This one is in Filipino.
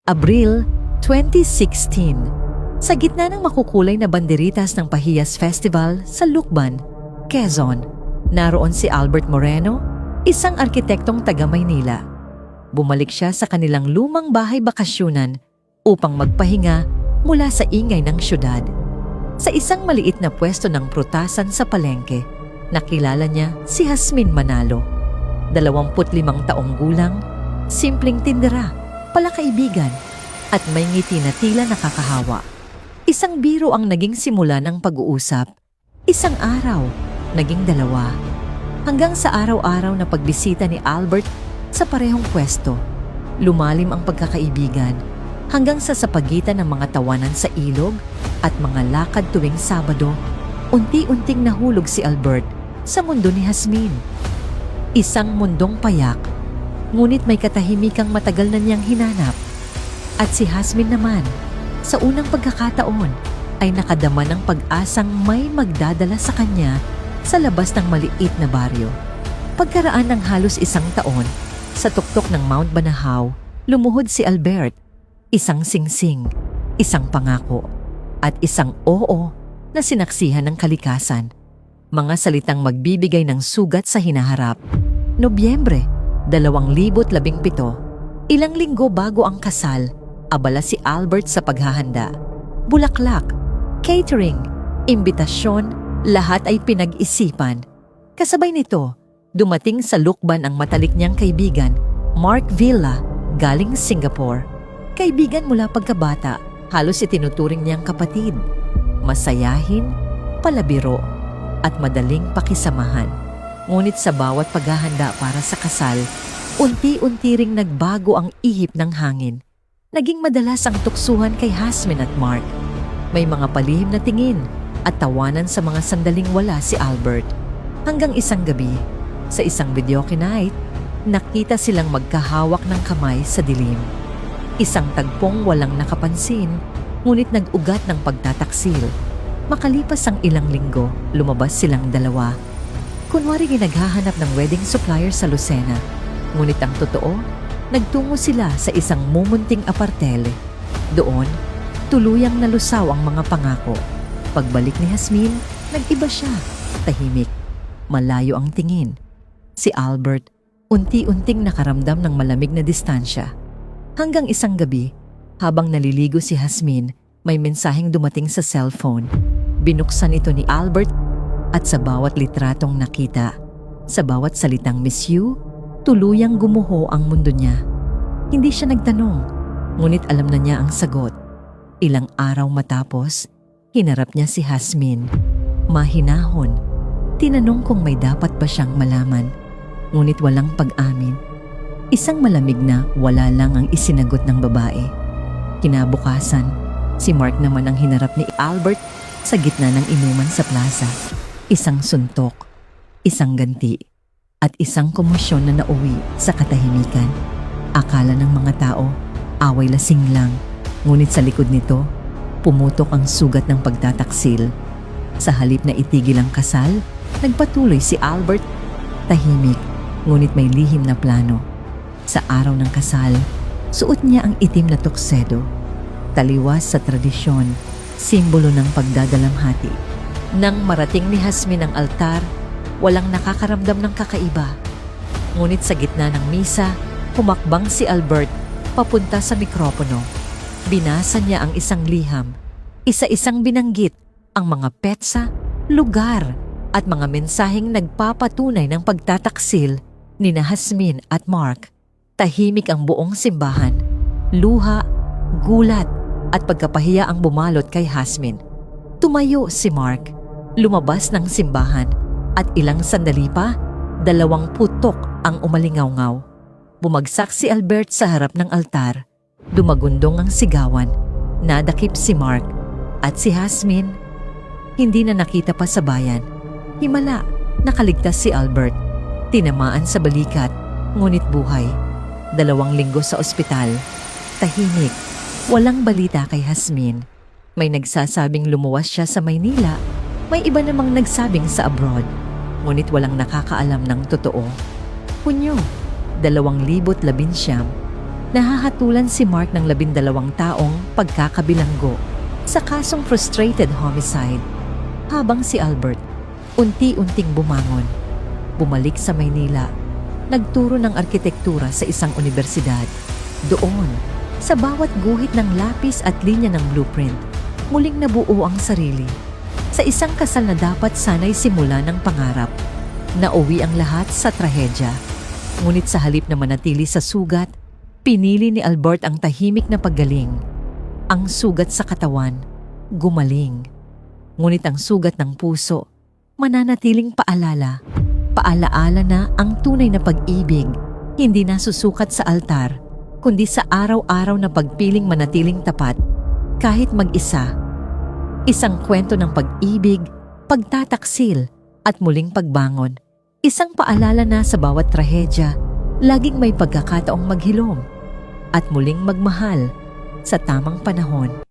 Abril 2016. Sa gitna ng makukulay na banderitas ng Pahiyas Festival sa Lucban, Quezon, naroon si Albert Moreno, isang arkitektong taga Maynila. Bumalik siya sa kanilang lumang bahay bakasyunan upang magpahinga mula sa ingay ng syudad. Sa isang maliit na pwesto ng prutasan sa palengke, nakilala niya si Jasmine Manalo. 25 taong gulang, simpleng tindera, palakaibigan, at may ngiti na tila nakakahawa. Isang biro ang naging simula ng pag-uusap. Isang araw, naging dalawa. Hanggang sa araw-araw na pagbisita ni Albert sa parehong pwesto, lumalim ang pagkakaibigan hanggang sa pagitan ng mga tawanan sa ilog at mga lakad tuwing Sabado, unti-unting nahulog si Albert sa mundo ni Jasmine. Isang mundong payak, ngunit may katahimikang matagal na niyang hinanap. At si Jasmine naman, sa unang pagkakataon, ay nakadama ng pag-asang may magdadala sa kanya sa labas ng maliit na baryo. Pagkaraan ng halos isang taon, sa tuktok ng Mount Banahaw, lumuhod si Albert, isang singsing, isang pangako, at isang oo na sinaksihan ng kalikasan. Mga salitang magbibigay ng sugat sa hinaharap. Nobyembre 2017, ilang linggo bago ang kasal, abala si Albert sa paghahanda. Bulaklak, catering, imbitasyon, lahat ay pinag-isipan. Kasabay nito, dumating sa Lucban ang matalik niyang kaibigan, Mark Villa, galing Singapore. Kaibigan mula pagkabata, halos itinuturing niyang kapatid. Masayahin, palabiro, at madaling pakisamahan. Ngunit sa bawat paghahanda para sa kasal, unti-unti ring nagbago ang ihip ng hangin. Naging madalas ang tuksuhan kay Jasmine at Mark. May mga palihim na tingin at tawanan sa mga sandaling wala si Albert. Hanggang isang gabi, sa isang videoke night, nakita silang magkahawak ng kamay sa dilim. Isang tagpong walang nakapansin, ngunit nag-ugat ng pagtataksil. Makalipas ang ilang linggo, lumabas silang dalawa. Kunwari ginaghahanap ng wedding supplier sa Lucena. Ngunit ang totoo, nagtungo sila sa isang mumunting apartele. Doon, tuluyang nalusaw ang mga pangako. Pagbalik ni Jasmine, nag-iba siya. Tahimik, malayo ang tingin. Si Albert, unti-unting nakaramdam ng malamig na distansya. Hanggang isang gabi, habang naliligo si Jasmine, may mensaheng dumating sa cellphone. Binuksan ito ni Albert at sa bawat litratong nakita, sa bawat salitang miss you, tuluyang gumuho ang mundo niya. Hindi siya nagtanong, ngunit alam na niya ang sagot. Ilang araw matapos, hinarap niya si Jasmine. Mahinahon, tinanong kung may dapat ba siyang malaman, ngunit walang pag-amin. Isang malamig na wala lang ang isinagot ng babae. Kinabukasan, si Mark naman ang hinarap ni Albert sa gitna ng inuman sa plaza. Isang suntok, isang ganti, at isang komosyon na nauwi sa katahimikan. Akala ng mga tao, away lasing lang, ngunit sa likod nito, pumutok ang sugat ng pagtataksil. Sa halip na itigil ang kasal, nagpatuloy si Albert, tahimik, ngunit may lihim na plano. Sa araw ng kasal, suot niya ang itim na tuksedo. Taliwas sa tradisyon, simbolo ng pagdadalamhati. Nang marating ni Jasmine ang altar, walang nakakaramdam ng kakaiba. Ngunit sa gitna ng misa, humakbang si Albert papunta sa mikropono. Binasa niya ang isang liham. Isa-isang binanggit ang mga petsa, lugar, at mga mensaheng nagpapatunay ng pagtataksil ni Jasmine at Mark. Tahimik ang buong simbahan. Luha, gulat, at pagkapahiya ang bumalot kay Jasmine. Tumayo si Mark, lumabas ng simbahan, at ilang sandali pa, 2 putok ang umalingaw-ngaw. Bumagsak si Albert sa harap ng altar. Dumagundong ang sigawan. Nadakip si Mark, at si Jasmine, hindi na nakita pa sa bayan. Himala, nakaligtas si Albert. Tinamaan sa balikat, ngunit buhay. 2 linggo sa ospital. Tahimik. Walang balita kay Jasmine. May nagsasabing lumuwas siya sa Maynila. May iba namang nagsabing sa abroad. Ngunit walang nakakaalam ng totoo. Hunyo, 2019, Nahahatulan si Mark ng 12 taong pagkakabilanggo sa kasong frustrated homicide, habang si Albert unti-unting bumangon. Bumalik sa Maynila, nagturo ng arkitektura sa isang universidad. Doon, sa bawat guhit ng lapis at linya ng blueprint, muling nabuo ang sarili. Sa isang kasal na dapat sana'y simula ng pangarap, nauwi ang lahat sa trahedya. Ngunit sa halip na manatili sa sugat, pinili ni Albert ang tahimik na paggaling. Ang sugat sa katawan, gumaling. Ngunit ang sugat ng puso, mananatiling paalaala. Paalaala na ang tunay na pag-ibig, hindi nasusukat sa altar, kundi sa araw-araw na pagpiling manatiling tapat, kahit mag-isa. Isang kwento ng pag-ibig, pagtataksil, at muling pagbangon. Isang paalala na sa bawat trahedya, laging may pagkakataong maghilom at muling magmahal sa tamang panahon.